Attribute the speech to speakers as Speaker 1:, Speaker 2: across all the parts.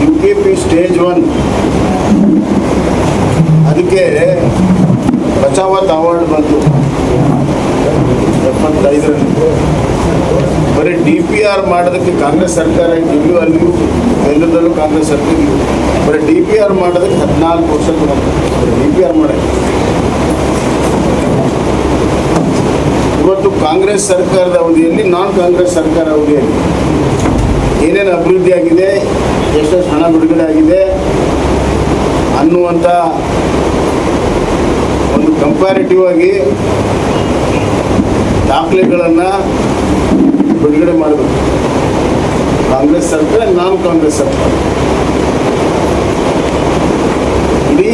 Speaker 1: UKP stage 1 ಅದಕ್ಕೆ Bachawat award ಬಂತು 75ರಲ್ಲಿ. ಬರೀ DPR ಮಾಡೋದಕ್ಕೆ ಕಾಂಗ್ರೆಸ್ ಸರ್ಕಾರ ಇಲ್ಲೂ ಅಲ್ಲಿಯೂ ಕೇಂದ್ರದಲ್ಲೂ ಕಾಂಗ್ರೆಸ್ ಸರ್ಕಾರ ಬರೀ DPR ಮಾಡೋದಕ್ಕೆ 14% ಬಂತು. DPR ಮಾಡೋಕ್ಕೆ ಇವತ್ತು ಕಾಂಗ್ರೆಸ್ ಸರ್ಕಾರದ ಅವಧಿಯಲ್ಲಿ ನಾನ್ ಕಾಂಗ್ರೆಸ್ ಸರ್ಕಾರ ಅವಧಿಯಲ್ಲಿ ಏನೇನು ಅಭಿವೃದ್ಧಿ ಆಗಿದೆ, ಎಷ್ಟೆಷ್ಟು ಹಣ ಬಿಡುಗಡೆ ಆಗಿದೆ ಅನ್ನುವಂಥ ಒಂದು ಕಂಪ್ಯಾರಿಟಿವ್ ಆಗಿ ದಾಖಲೆಗಳನ್ನು ಬಿಡುಗಡೆ ಮಾಡಬೇಕು. ಕಾಂಗ್ರೆಸ್ ಸರ್ಕಾರ, ನಾನ್ ಕಾಂಗ್ರೆಸ್ ಸರ್ಕಾರ. ಇಡೀ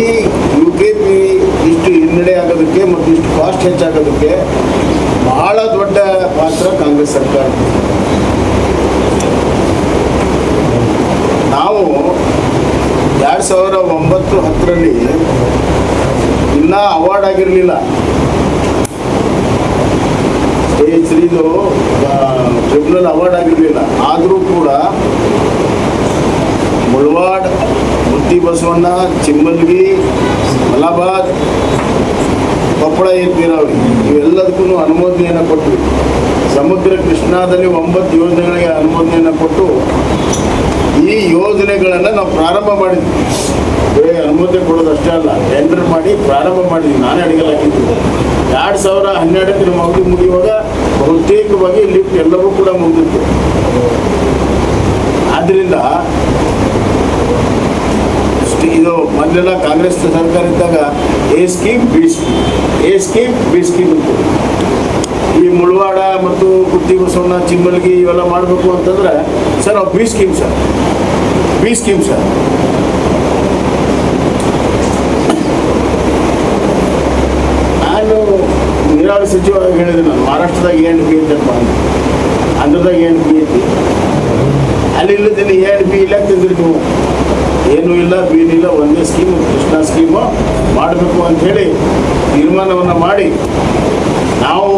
Speaker 1: UKP ಇಷ್ಟು ಹಿನ್ನಡೆ ಆಗೋದಕ್ಕೆ ಮತ್ತು ಇಷ್ಟು ಕಾಸ್ಟ್ ಹೆಚ್ಚಾಗೋದಕ್ಕೆ ಬಹಳ ದೊಡ್ಡ ಪಾತ್ರ ಕಾಂಗ್ರೆಸ್ ಸರ್ಕಾರ. ನಾವು 2009-10ರಲ್ಲಿ ಇನ್ನೂ ಅವಾರ್ಡ್ ಆಗಿರಲಿಲ್ಲ. ಸ್ಟೇಜ್ 3 ಟ್ರಿಬ್ಯುನಲ್ ಅವಾರ್ಡ್ ಆಗಿರಲಿಲ್ಲ. ಆದರೂ ಕೂಡ ಮುಳವಾಡ್, ಮುತ್ತಿ ಬಸವಣ್ಣ, ಚಿಮ್ಮಲ್ಗಿ, ಮಲಾಬಾದ್, ಕೊಪ್ಪಳ ನೀರಾವರಿ ಇವೆಲ್ಲದಕ್ಕೂ ಅನುಮೋದನೆಯನ್ನು ಕೊಟ್ಟು, ಸಮುದ್ರ ಕೃಷ್ಣಾದಲ್ಲಿ 9 ಯೋಜನೆಗಳಿಗೆ ಅನುಮೋದನೆಯನ್ನು ಕೊಟ್ಟು ಈ ಯೋಜನೆಗಳನ್ನು ನಾವು ಪ್ರಾರಂಭ ಮಾಡಿದ್ವಿ. ಬರೀ ಅನುಮೋದನೆ ಕೊಡೋದಷ್ಟೇ ಅಲ್ಲ, ಟೆಂಡರ್ ಮಾಡಿ ಪ್ರಾರಂಭ ಮಾಡಿದ್ವಿ. ನಾನೇ ಅಡಿಗಲಾಗಿದ್ದು 2012ಕ್ಕೆ ನಮ್ಮ ಅವಧಿ ಮುಗಿಯುವಾಗ ಬಹುತೇಕವಾಗಿ ಲಿಫ್ಟ್ ಎಲ್ಲವೂ ಕೂಡ ಮುಗಿದಿತ್ತು. ಆದ್ದರಿಂದ ಇದು ಮೊದಲೆಲ್ಲ ಕಾಂಗ್ರೆಸ್ ಸರ್ಕಾರ ಇದ್ದಾಗ A scheme, B scheme, A scheme, B scheme ಇತ್ತು. ಈ ಮುಳವಾಡ ಮತ್ತು ಕುತ್ತಿ ಬಸವಣ್ಣ, ಚಿಮ್ಮಲ್ಗಿ ಇವೆಲ್ಲ ಮಾಡಬೇಕು ಅಂತಂದ್ರೆ ಸರ್ ನಾವು B scheme sir, B scheme sir. ನಾನು ನೀರಾವರಿ ಸಚಿವರಾಗಿ ಹೇಳಿದೆ, ನಾನು ಮಹಾರಾಷ್ಟ್ರದಾಗ ಏನು ಬಿ ಐತಪ್ಪ, ಆಂಧ್ರದಾಗ ಏನು ಬಿ ಐತಿ, ಅಲ್ಲಿ ಇಲ್ಲದೇನೆ ಏನು ಬಿ ಇಲ್ಲ ತಂದ್ರಿ ನೀವು, ಏನೂ ಇಲ್ಲ, ಬೀನು ಇಲ್ಲ, ಒಂದೇ ಸ್ಕೀಮು, ಕೃಷ್ಣಾ ಸ್ಕೀಮು ಮಾಡಬೇಕು ಅಂಥೇಳಿ ತೀರ್ಮಾನವನ್ನು ಮಾಡಿ ನಾವು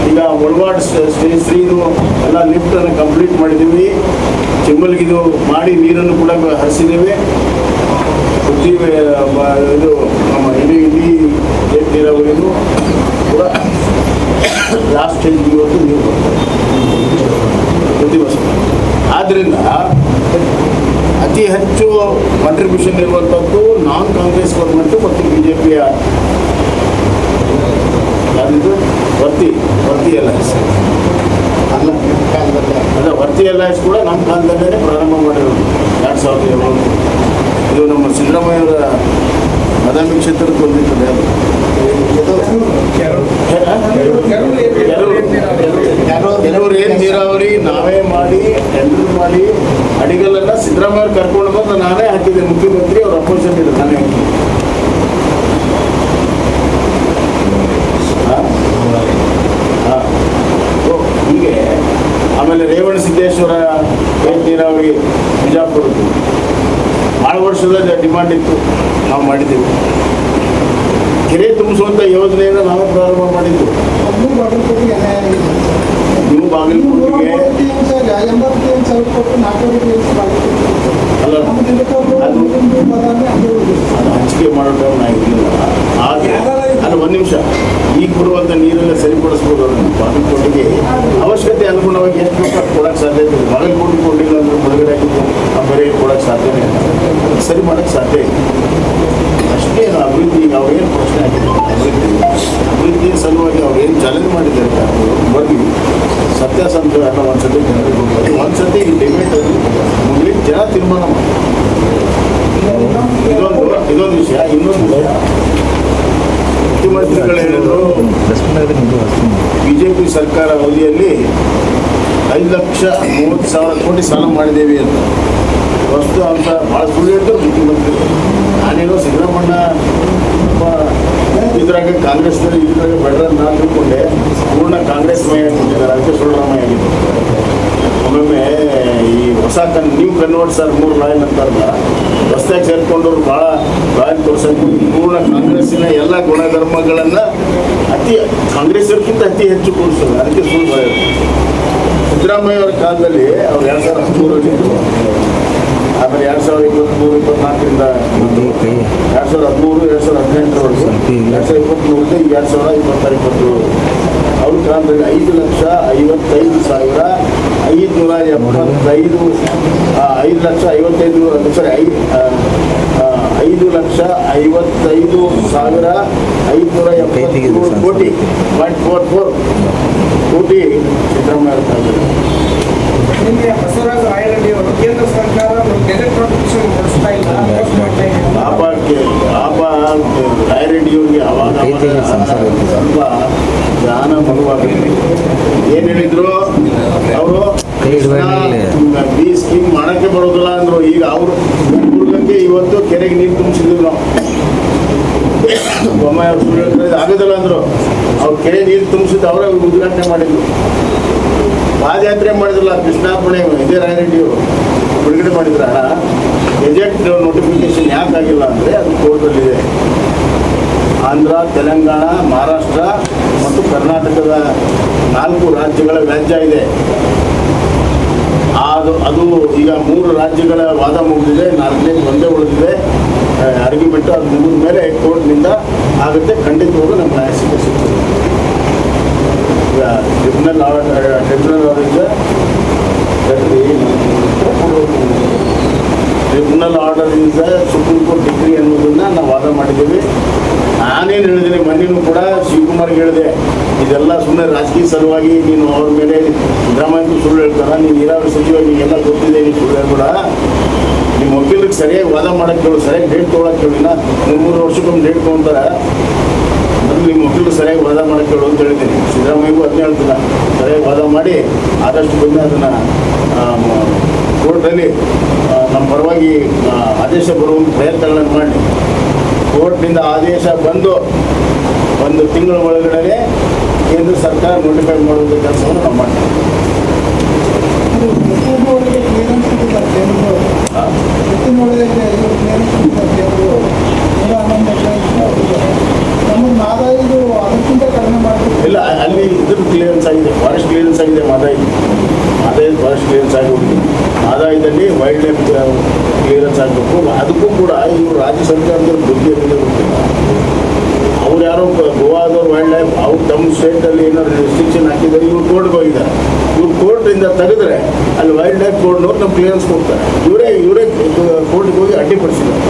Speaker 1: ಈಗ ಮುಳವಾಡ್ ಸ್ಟೇಜ್ 3 ಎಲ್ಲ ಲಿಫ್ಟನ್ನು ಕಂಪ್ಲೀಟ್ ಮಾಡಿದ್ದೀವಿ. ಚಿಮ್ಮಲ್ಗಿದು ಮಾಡಿ ನೀರನ್ನು ಕೂಡ ಹರಿಸಿದ್ದೇವೆ. ಇದು ನಮ್ಮ ಇಡೀ ನೀರಾವರಿಗೂ ಕೂಡ ಲಾಸ್ಟ್ ಸ್ಟೇಜ್ ಇವತ್ತು ನೀರು ಬರ್ತದೆ ಪ್ರತಿ ವರ್ಷ. ಆದ್ದರಿಂದ ಅತಿ ಹೆಚ್ಚು ಕಾಂಟ್ರಿಬ್ಯೂಷನ್ ಇರುವಂಥದ್ದು ನಾನ್ ಕಾಂಗ್ರೆಸ್ ಗೌರ್ಮೆಂಟು ಮತ್ತು BJPಯ ಯಾರಿದು ವರ್ತಿ ಅಲಯನ್ಸ್ ಅಲ್ಲ, ವರ್ತಿ ಅಲಯನ್ಸ್ ಕೂಡ ನಮ್ಮ ಕಾಲದಲ್ಲೇ ಪ್ರಾರಂಭ ಮಾಡಿರೋದು 2007. ಇದು ನಮ್ಮ ಸಿದ್ದರಾಮಯ್ಯವರ ಬಾದಾಮಿ ಕ್ಷೇತ್ರದ ಬಂದಿರ್ತದೆ. ಕೆಲವರು ಏನು ನೀರಾವರಿ ನಾವೇ ಮಾಡಿ ಟೆಂಡರ್ ಮಾಡಿ ಅಡಿಗಲ್ಲೆಲ್ಲ ಸಿದ್ದರಾಮಯ್ಯ ಕರ್ಕೊಂಡು ಬಂದು ನಾನೇ ಹಾಕಿದ್ದೆ. ಮುಖ್ಯಮಂತ್ರಿ ಅವ್ರ ಅಪೋಸಿಷನ್ ಇದೆ, ನಾನೇ ಹಾಕಿದ್ದೆ. ಹೀಗೆ ಆಮೇಲೆ ರೇವಣ ಸಿದ್ದೇಶ್ವರ ನೀರಾವರಿ ಬಿಜಾಪುರದ್ದು ಭಾಳ ವರ್ಷದ ಡಿಮಾಂಡ್ ಇತ್ತು, ನಾವು ಮಾಡಿದ್ದೆವು. ಕೆರೆ ತುಂಬಿಸುವಂಥ ಯೋಜನೆಯನ್ನು ನಾವೇ ಪ್ರಾರಂಭ ಮಾಡಿದ್ವಿ. ನೀವು ಬಾಗಲಕೋಟೆಗೆ ಅಲ್ಲ, ಅದು ಹಂಚಿಕೆ ಮಾಡೋ ಇರಲಿಲ್ಲ. ಆದರೆ ಅದು ಒಂದು ನಿಮಿಷ, ಈಗ ಬರುವಂಥ ನೀರೆಲ್ಲ ಸರಿಪಡಿಸ್ಬೋದು. ಅದನ್ನು ಬಾಗಲಕೋಟೆಗೆ ಅವಶ್ಯಕತೆ ಅನುಗುಣವಾಗಿ ಎಷ್ಟು ಬೇಕಾದ್ರೆ ಕೊಡೋಕ್ಕೆ ಸಾಧ್ಯ ಇದೆ. ಬಾಗಲಕೋಟೆ ಕೊಡಲಿಲ್ಲ ಅಂದರೆ ಹೊರಗಡೆ ಆಗಿದ್ದು ಆ ಬೇರೆ ಕೊಡೋಕ್ಕೆ ಸಾಧ್ಯನೇ ಇಲ್ಲ, ಸರಿ ಮಾಡೋಕ್ಕೆ ಸಾಧ್ಯ ಇಲ್ಲ. ಅಷ್ಟೇ ಅಭಿವೃದ್ಧಿ ಅವ್ರೇನು ಪ್ರಶ್ನೆ ಆಗಿದೆ, ಅಭಿವೃದ್ಧಿ ಸಲುವಾಗಿ ಅವ್ರೇನು ಚಾಲೆಂಜ್ ಮಾಡಿದ್ದಾರೆ ಬಗ್ಗೆ ಸತ್ಯಾಸತ್ಯ ಅನ್ನೋ ಒಂದ್ಸತಿ ಜನರಿಗೆ ಒಂದ್ಸತಿ ಈ ಡಿಬೇಟಲ್ಲಿ ಮುಗಿಲಿಕ್ಕೆ ಜನ ತೀರ್ಮಾನ ಮಾಡಿ. ಇದೊಂದು ವಿಷಯ. ಇನ್ನೊಂದು ವಿಷಯ, ಮುಖ್ಯಮಂತ್ರಿಗಳು ಹೇಳಿದ್ರು BJP ಸರ್ಕಾರ ಅವಧಿಯಲ್ಲಿ 5,30,000 ಕೋಟಿ ಸಾಲ ಮಾಡಿದ್ದೇವೆ ಅಂತ. ವಸ್ತು ಅಂತ ಭಾಳ ಸುಳ್ಳು ಹೇಳ್ತಾರೆ ಮುಖ್ಯಮಂತ್ರಿಗಳು. ನಾನೇನೋ ಸಿದ್ದರಾಮಣ್ಣ ಇದ್ರಾಗ ಕಾಂಗ್ರೆಸ್ನಲ್ಲಿ ಇದ್ರಾಗ ಬೆಡ್ರ ನಾನು ತಿಳ್ಕೊಂಡೆ, ಪೂರ್ಣ ಕಾಂಗ್ರೆಸ್ ಮಯ ಆಗಿಬಿಟ್ಟಿದ್ದಾರೆ, ಅದಕ್ಕೆ ಸುಳ್ಳರಾಮಯ್ಯ ಆಗಿದ್ದು. ಒಮ್ಮೊಮ್ಮೆ ಈ ಹೊಸ ನ್ಯೂ ಕನ್ವರ್ಟ್ಸರ್ 3 ಲಾಯನ್ ಅಂತಾರಲ್ಲ, ಹೊಸದಾಗಿ ಸೇರ್ಕೊಂಡವ್ರು ಭಾಳ ಲಾಯನ್ ತೋರ್ಸೋದು ಪೂರ್ಣ ಕಾಂಗ್ರೆಸ್ಸಿನ ಎಲ್ಲ ಗುಣಧರ್ಮಗಳನ್ನು ಕಾಂಗ್ರೆಸ್ಸರ್ಗಿಂತ ಅತಿ ಹೆಚ್ಚು ಕೂರಿಸೋದು, ಅದಕ್ಕೆ ಸುಳ್ಳು ಸಿದ್ದರಾಮಯ್ಯ ಅವರ ಕಾಲದಲ್ಲಿ ಅವ್ರು 2013 ಆಮೇಲೆ 2023-24ರಿಂದ 2013-2018 2023 2026 ಅವ್ರ ಕಾಲದಲ್ಲಿ 5,55,573 ಕೋಟಿ 0.44 ಕೋಟಿ ಸಿದ್ದರಾಮಯ್ಯ ಅವರ ಕಾಲದಲ್ಲಿ.
Speaker 2: ನಿಮಗೆ ಬಸವರಾಜ ರಾಯರೆಡ್ಡಿ ಅವರು ಕೇಂದ್ರ ಸರ್ಕಾರ ಗೆಜೆಟ್ ನೋಟಿಫಿಕೇಶನ್ ಹೊರಡಿಸ್ತಾ ಇಲ್ಲ,
Speaker 1: ಪಾಪ ರಾಯರೆಡ್ಡಿಯವರಿಗೆ ಅವಾಗ ಸ್ವಲ್ಪ ಜ್ಞಾನ ಮಗುವಾಗಿದೆ. ಏನು ಹೇಳಿದ್ರು ಅವರು ಬಿ ಸ್ಕೀಮ್ ಮಾಡಕ್ಕೆ ಬರೋದಿಲ್ಲ ಅಂದ್ರು. ಈಗ ಅವರು ಗುಲ್ಬರ್ಗಕ್ಕೆ ಇವತ್ತು ಕೆರೆಗೆ ನೀರು ತುಂಬಿಸಿದ್ರು ನಾವು. ಬೊಮ್ಮಾಯಿ ಅವ್ರು ಸುಳ್ಳು ಹೇಳ್ತಾರೆ ಆಗೋದಿಲ್ಲ ಅಂದ್ರು. ಅವ್ರು ಕೆರೆ ನೀರು ತುಂಬಿಸಿದ್ದು ಅವರೇ ಉದ್ಘಾಟನೆ ಮಾಡಿದ್ರು. ಪಾದಯಾತ್ರೆ ಮಾಡಿದ್ರಲ್ಲ ಕೃಷ್ಣಾರ್ಪಣೆ, ಇದೇ ರಾಯರೆಡ್ಡಿಯವರು ಬಿಡುಗಡೆ ಮಾಡಿದ್ರ ಹಣ. ಗೆಜೆಟ್ ನೋಟಿಫಿಕೇಶನ್ ಯಾಕಾಗಿಲ್ಲ ಅಂದರೆ ಅದು ಕೋರ್ಟಲ್ಲಿದೆ. ಆಂಧ್ರ, ತೆಲಂಗಾಣ, ಮಹಾರಾಷ್ಟ್ರ ಮತ್ತು ಕರ್ನಾಟಕದ 4 ರಾಜ್ಯಗಳ ವ್ಯಾಜ್ಯ ಇದೆ. ಅದು ಈಗ 3 ರಾಜ್ಯಗಳ ವಾದ ಮುಗಿದಿದೆ, 4ನೇದು ಒಂದೇ ಉಳಿದಿದೆ ಆರ್ಗ್ಯುಮೆಂಟ್. ಅದು ಮುಗಿದ ಮೇಲೆ ಕೋರ್ಟ್ನಿಂದ ಆಗುತ್ತೆ. ಖಂಡಿತವಾಗೂ ನಮ್ಮ ನ್ಯಾಯ ಸಿಗ್ತದೆ. ಟ್ರಿಬ್ಯುನಲ್ ಆರ್ಡರ್ ಇಂದ ಸುಪ್ರೀಂ ಕೋರ್ಟ್ ಡಿಗ್ರಿ ಅನ್ನೋದನ್ನ ನಾವು ವಾದ ಮಾಡಿದ್ದೀವಿ. ನಾನೇನು ಹೇಳಿದ್ದೀನಿ ಮೊನ್ನೆನೂ ಕೂಡ ಶಿವಕುಮಾರ್ಗೆ ಹೇಳಿದೆ, ಇದೆಲ್ಲ ಸುಮ್ಮನೆ ರಾಜಕೀಯ ಸಲುವಾಗಿ ನೀನು ಅವ್ರ ಮೇಲೆ ಸಿದ್ದರಾಮಯ್ಯ ಸುಳ್ಳು ಹೇಳ್ತಾರ, ನೀನು ನೀರಾವರಿ ಸಚಿವ ನಿಮಗೆಲ್ಲ ಗೊತ್ತಿದೆ, ನೀನು ಸುಳ್ಳು ಹೇಳ್ಬೇಡ. ನಿಮ್ಮ ವಕೀಲರಿಗೆ ಸರಿಯಾಗಿ ವಾದ ಮಾಡೋಕ್ಕೆ ಹೇಳು, ಸರಿಯಾಗಿ ಡೇಟ್ ತೊಗೊಳಕ್ಕೆ ಹೇಳಿ. 3 ವರ್ಷಕ್ಕೊಮ್ಮೆ ಡೇಟ್ ತೊಗೊಂತಾರೆ. ನಿಮ್ಮ ವಕೀಲರು ಸರಿಯಾಗಿ ವಾದ ಮಾಡೋಕ್ಕೆ ಹೇಳು ಅಂತ ಹೇಳಿದ್ದೀನಿ. ಸಿದ್ದರಾಮಯ್ಯಗೂ ಅದನ್ನೇ ಹೇಳ್ತಿಲ್ಲ, ಸರಿಯಾಗಿ ವಾದ ಮಾಡಿ ಆದಷ್ಟು ಬಂದು ಅದನ್ನು ಕೋರ್ಟಲ್ಲಿ ನಮ್ಮ ಪರವಾಗಿ ಆದೇಶ ಬರುವಂಥ ಪ್ರಯತ್ನಗಳನ್ನು ಮಾಡಿ. ಕೋರ್ಟ್ನಿಂದ ಆದೇಶ ಬಂದು 1 ತಿಂಗಳ ಒಳಗಡೆ ಕೇಂದ್ರ ಸರ್ಕಾರ ನೋಟಿಫೈ ಮಾಡುವಂಥ ಕೆಲಸವನ್ನು ನಾವು ಮಾಡ್ತೀವಿ. ಇಲ್ಲ, ಅಲ್ಲಿ ಇದ್ರ ಕ್ಲಿಯರೆನ್ಸ್ ಆಗಿದೆ, ಫಾರೆಸ್ಟ್ ಕ್ಲಿಯರೆನ್ಸ್ ಆಗಿದೆ. ಮಾದಾಯಿ ಫಾರೆಸ್ಟ್ ಕ್ಲಿಯರೆನ್ಸ್ ಆಗಿ ಹೋಗಿದೆ. ಆದಾಯದಲ್ಲಿ ವೈಲ್ಡ್ ಲೈಫ್ ಕ್ಲಿಯರೆನ್ಸ್ ಆಗಬೇಕು. ಅದಕ್ಕೂ ಕೂಡ ಇವರು ರಾಜ್ಯ ಸರ್ಕಾರದವ್ರ ಬುದ್ಧಿ ಏನಿದೆ ಗೊತ್ತಿಲ್ಲ. ಅವ್ರು ಯಾರೋ ಗೋವಾದವ್ರು ವೈಲ್ಡ್ ಲೈಫ್ ಅವ್ರು ತಮ್ಮ ಸ್ಟೇಟಲ್ಲಿ ಏನಾದ್ರು ರೆಸ್ಟ್ರಿಕ್ಷನ್ ಹಾಕಿದ್ದಾರೆ, ಇವ್ರು ಕೋರ್ಟ್ಗೆ ಹೋಗಿದ್ದಾರೆ. ಇವ್ರು ಕೋರ್ಟಿಂದ ತೆಗೆದ್ರೆ ಅಲ್ಲಿ ವೈಲ್ಡ್ ಲೈಫ್ ಕೋರ್ಟ್ನವ್ರು ನಮ್ಮ ಕ್ಲಿಯರೆನ್ಸ್ ಕೊಡ್ತಾರೆ. ಇವರೇ ಕೋರ್ಟ್ಗೆ ಹೋಗಿ ಅಡ್ಡಿಪಡಿಸಿದ್ದಾರೆ.